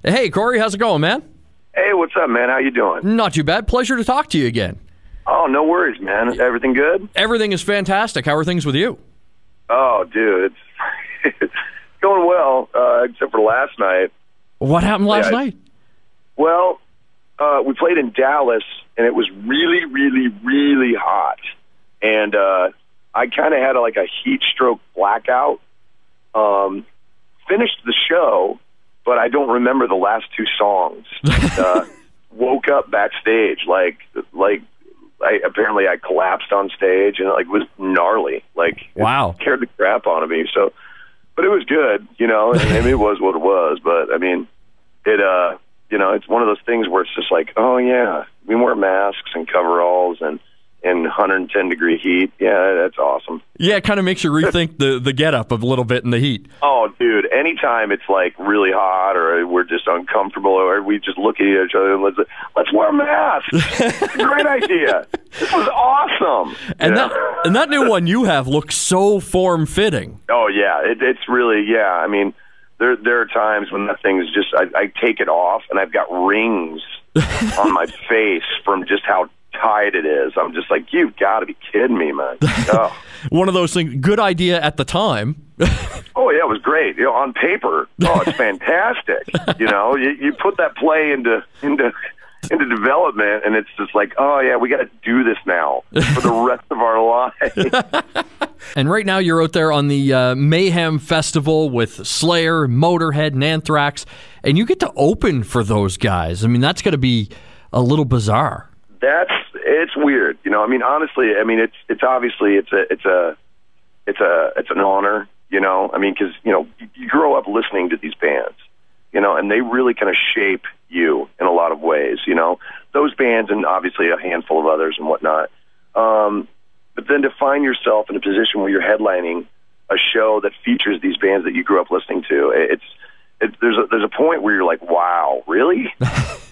Hey, Corey, how's it going, man? Hey, what's up, man? How you doing? Not too bad. Pleasure to talk to you again. Oh, no worries, man. Everything good? Everything is fantastic. How are things with you? Oh, dude, it's going well, except for last night. What happened last night? Well, we played in Dallas, and it was really, really, really hot. And I kind of had a heat stroke blackout. Finished the show, but I don't remember the last two songs. Woke up backstage apparently I collapsed on stage, and it was gnarly. Wow. It scared the crap out of me. So, but it was good, and it was what it was. But I mean, it's one of those things where it's just oh yeah, we wear masks and coveralls and 110-degree heat. Yeah, that's awesome. Yeah, it kind of makes you rethink the get-up a little bit in the heat. Oh, dude, anytime it's really hot or we're just uncomfortable or we just look at each other and let's wear masks. It's a great idea. This was awesome. And that new one you have looks so form-fitting. Oh, yeah, it's really, yeah. I mean, there are times when that thing's just, I take it off and I've got rings on my face from just how tight it is. I'm just you've got to be kidding me, man. Oh. One of those things, good idea at the time. Oh, yeah, it was great. On paper, it's fantastic. You put that play into development, and it's just oh, yeah, we got to do this now for the rest of our lives. And right now you're out there on the Mayhem Festival with Slayer, Motorhead, and Anthrax, and you get to open for those guys. I mean, that's got to be a little bizarre. It's weird, I mean, honestly, I mean, it's obviously it's an honor, I mean, because you grow up listening to these bands, and they really kind of shape you in a lot of ways, those bands and obviously a handful of others and whatnot. But then to find yourself in a position where you're headlining a show that features these bands that you grew up listening to, there's a point where you're wow, really?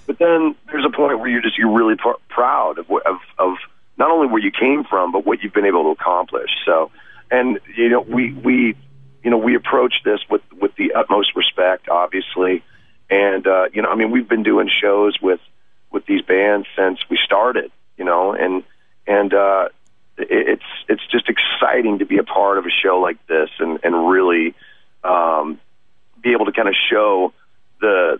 But then there's a point where you're really proud of not only where you came from, but what you've been able to accomplish. So, and we approach this with the utmost respect, obviously, and I mean, we've been doing shows with these bands since we started, and it's just exciting to be a part of a show like this and really be able to kind of show the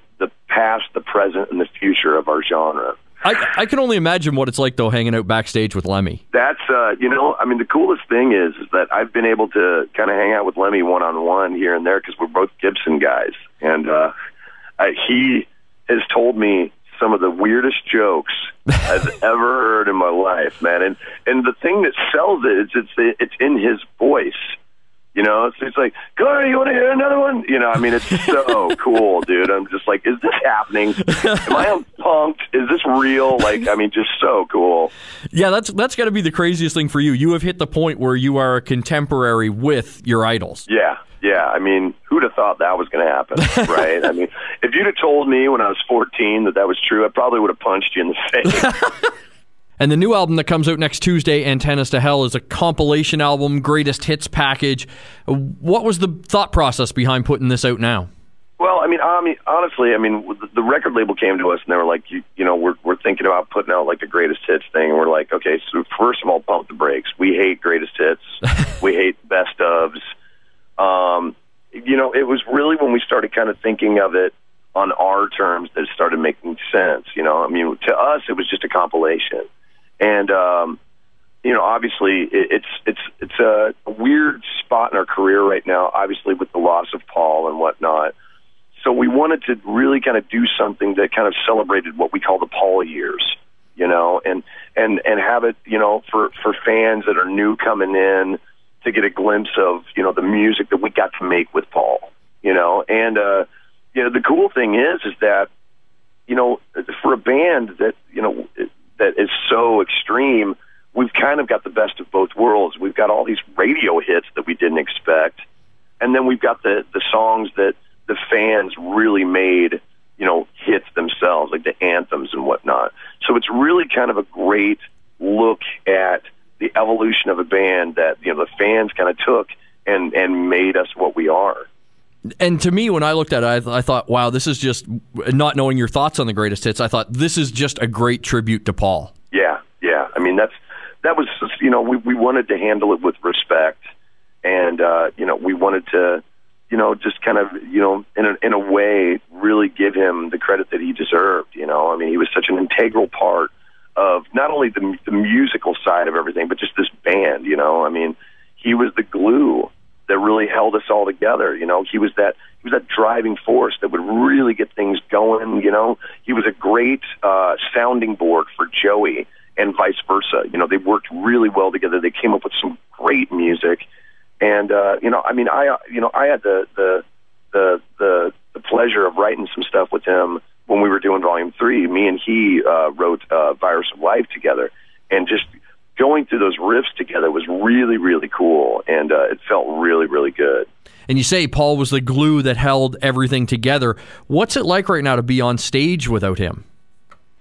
past, the present, and the future of our genre. I can only imagine what it's like, though, hanging out backstage with Lemmy. That's, I mean, the coolest thing is that I've been able to kind of hang out with Lemmy one-on-one here and there because we're both Gibson guys. And he has told me some of the weirdest jokes I've ever heard in my life, man. And the thing that sells it, it's in his voice. It's Corey, you want to hear another one? I mean, it's so cool, dude. I'm just is this happening? Am I punked? Is this real? I mean, just so cool. Yeah, that's got to be the craziest thing for you. You have hit the point where you are a contemporary with your idols. Yeah. I mean, who'd have thought that was going to happen, right? I mean, if you'd have told me when I was 14 that was true, I probably would have punched you in the face. And the new album that comes out next Tuesday, Antennas to Hell, is a compilation album, greatest hits package. What was the thought process behind putting this out now? Well, I mean, honestly, the record label came to us and they were like, we're thinking about putting out the greatest hits thing. And we're like, okay, so first of all, pump the brakes. We hate greatest hits. We hate best ofs. It was really when we started kind of thinking of it on our terms that it started making sense. I mean, to us, it was just a compilation. And, obviously it's a weird spot in our career right now, obviously with the loss of Paul and whatnot. So we wanted to really kind of do something that kind of celebrated what we call the Paul years, and have it, for fans that are new coming in to get a glimpse of, the music that we got to make with Paul, and, the cool thing is that, for a band that, that is so extreme, we've kind of got the best of both worlds. We've got all these radio hits that we didn't expect, and then we've got the songs that the fans really made, hits themselves, like the anthems and whatnot. So it's really kind of a great look at the evolution of a band that, the fans kind of took and made us what we are. And to me, when I looked at it, I thought, wow, this is just, not knowing your thoughts on the greatest hits, I thought this is just a great tribute to Paul. Yeah. I mean, that was, we wanted to handle it with respect, and, we wanted to, just kind of, in a way, really give him the credit that he deserved. I mean, he was such an integral part of not only the musical side of everything, but just this band. I mean, he was the glue that really held us all together. He was that driving force that would really get things going. He was a great sounding board for Joey, and vice versa. They worked really well together. They came up with some great music. And I had the pleasure of writing some stuff with him when we were doing Volume 3. Me and he wrote Virus of Life together, and just going through those riffs together was really, really cool, and it felt really, really good. And you say Paul was the glue that held everything together. What's it like right now to be on stage without him?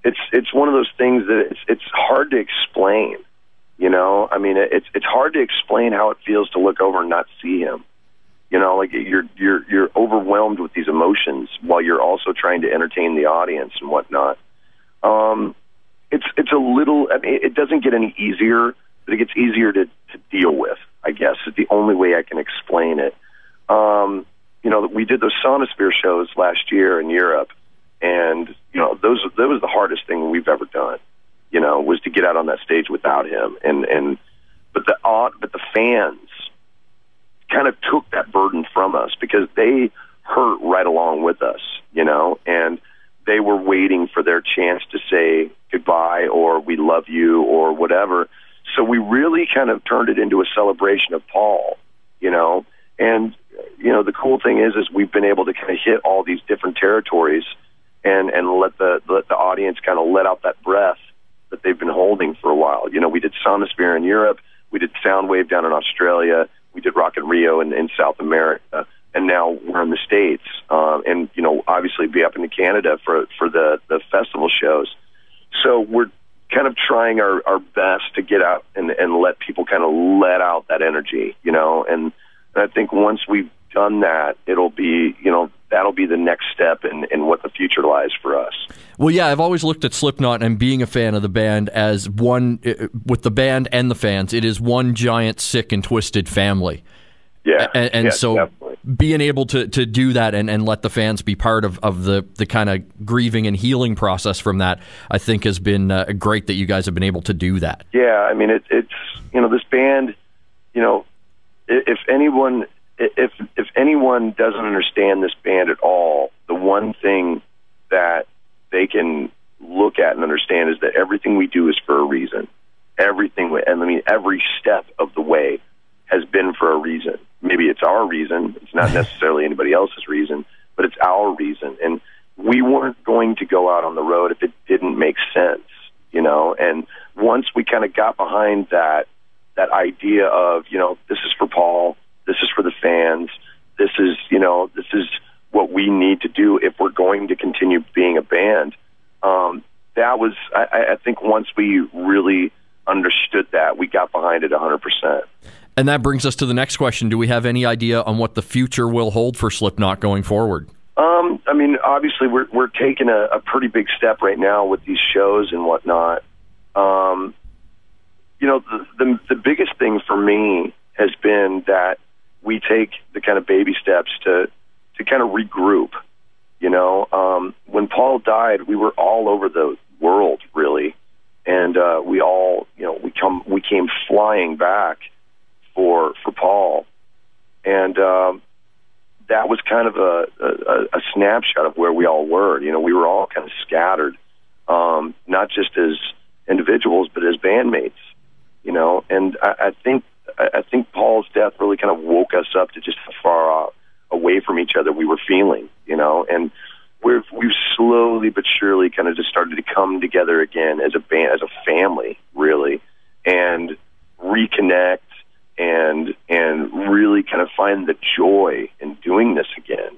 It's one of those things that it's hard to explain. I mean, it's hard to explain how it feels to look over and not see him. Like you're overwhelmed with these emotions while you're also trying to entertain the audience and whatnot. It's a little. I mean, it doesn't get any easier, but it gets easier to deal with, I guess, is the only way I can explain it. We did those Sonosphere shows last year in Europe, and that was the hardest thing we've ever done. Was to get out on that stage without him, but the fans kind of took that burden from us, because they hurt right along with us, and they were waiting for their chance to say goodbye or we love you or whatever. So we really kind of turned it into a celebration of Paul, and the cool thing is we've been able to kind of hit all these different territories and let the audience kind of let out that breath that they've been holding for a while. We did Sonosphere in Europe, we did Soundwave down in Australia, we did Rock in Rio in South America, and now we're in the States, and obviously be up into Canada for the festival shows. So we're kind of trying our best to get out and let people kind of let out that energy, and I think once we've done that, it'll be, that'll be the next step in what the future lies for us. Well, yeah, I've always looked at Slipknot and being a fan of the band as one, with the band and the fans, it is one giant sick and twisted family. Yeah. And so definitely. Being able to do that and let the fans be part of the kind of grieving and healing process from that, I think has been great that you guys have been able to do that. Yeah, I mean, it's this band, if anyone doesn't understand this band at all, the one thing that they can look at and understand is that everything we do is for a reason. Every step of the way has been for a reason. Maybe it's our reason. It's not necessarily anybody else's reason, but it's our reason. And we weren't going to go out on the road if it didn't make sense, And once we kind of got behind that idea of, this is for Paul, this is for the fans, this is what we need to do if we're going to continue being a band. That was, I think once we really understood that, we got behind it 100%. And that brings us to the next question. Do we have any idea on what the future will hold for Slipknot going forward? Obviously we're taking a pretty big step right now with these shows and whatnot. The biggest thing for me has been that we take the kind of baby steps to kind of regroup. When Paul died, we were all over the world, really, and we all, we came flying back for Paul, and that was kind of a snapshot of where we all were. We were all kind of scattered, not just as individuals, but as bandmates. And I think Paul's death really kind of woke us up to just how far away from each other we were feeling, and we've slowly but surely kind of just started to come together again as a band, as a family, really, and reconnect and really kind of find the joy in doing this again.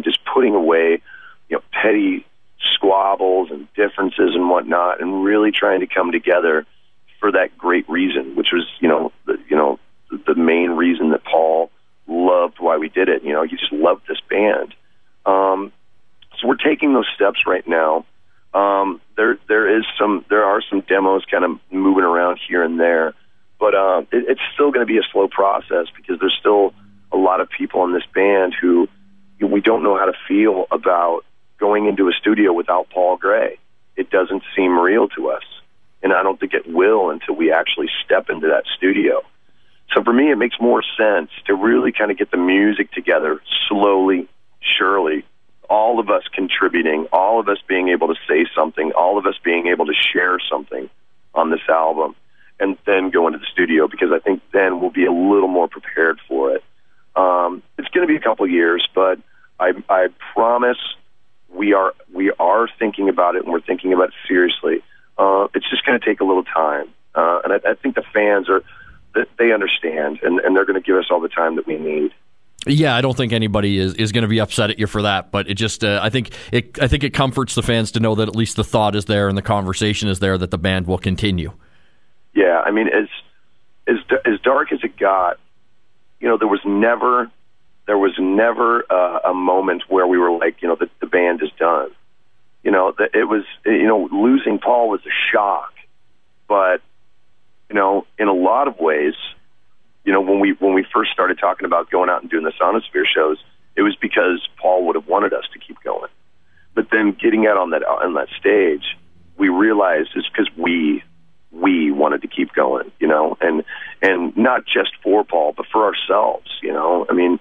Just putting away, petty squabbles and differences and whatnot, and really trying to come together for that great reason, which was, the main reason that Paul loved why we did it. You know, he just loved this band. So we're taking those steps right now. There are some demos kind of moving around here and there, but it's still going to be a slow process because there's still a lot of people in this band who we don't know how to feel about going into a studio without Paul Gray. It doesn't seem real to us, and I don't think it will until we actually step into that studio. So for me, it makes more sense to really kind of get the music together slowly, surely, all of us contributing, all of us being able to say something, all of us being able to share something on this album, and then go into the studio, because I think then we'll be a little more prepared for it. It's going to be a couple of years, but I promise we are thinking about it, and we're thinking about it seriously. It's just going to take a little time, and I think the fans they understand, and they're going to give us all the time that we need. Yeah, I don't think anybody is going to be upset at you for that, but it just I think it comforts the fans to know that at least the thought is there and the conversation is there that the band will continue. Yeah, I mean, as dark as it got, you know, there was never a moment where we were like, you know, the band is done. You know, it was, you know, losing Paul was a shock, but you know, in a lot of ways, you know, when we first started talking about going out and doing the Sonosphere shows, it was because Paul would have wanted us to keep going. But then getting out on that stage, we realized it's because we wanted to keep going, you know, and not just for Paul, but for ourselves, you know. I mean,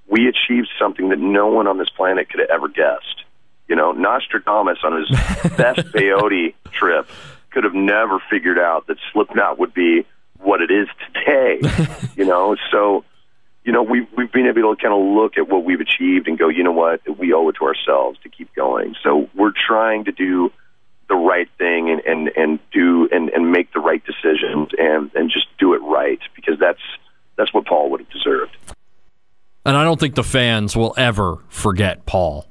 we achieved something that no one on this planet could have ever guessed. You know, Nostradamus on his best peyote trip could have never figured out that Slipknot would be what it is today, you know. So, you know, we've been able to kind of look at what we've achieved and go, you know what, we owe it to ourselves to keep going. So we're trying to do the right thing and make the right decisions and just do it right, because that's what Paul would have deserved. And I don't think the fans will ever forget Paul.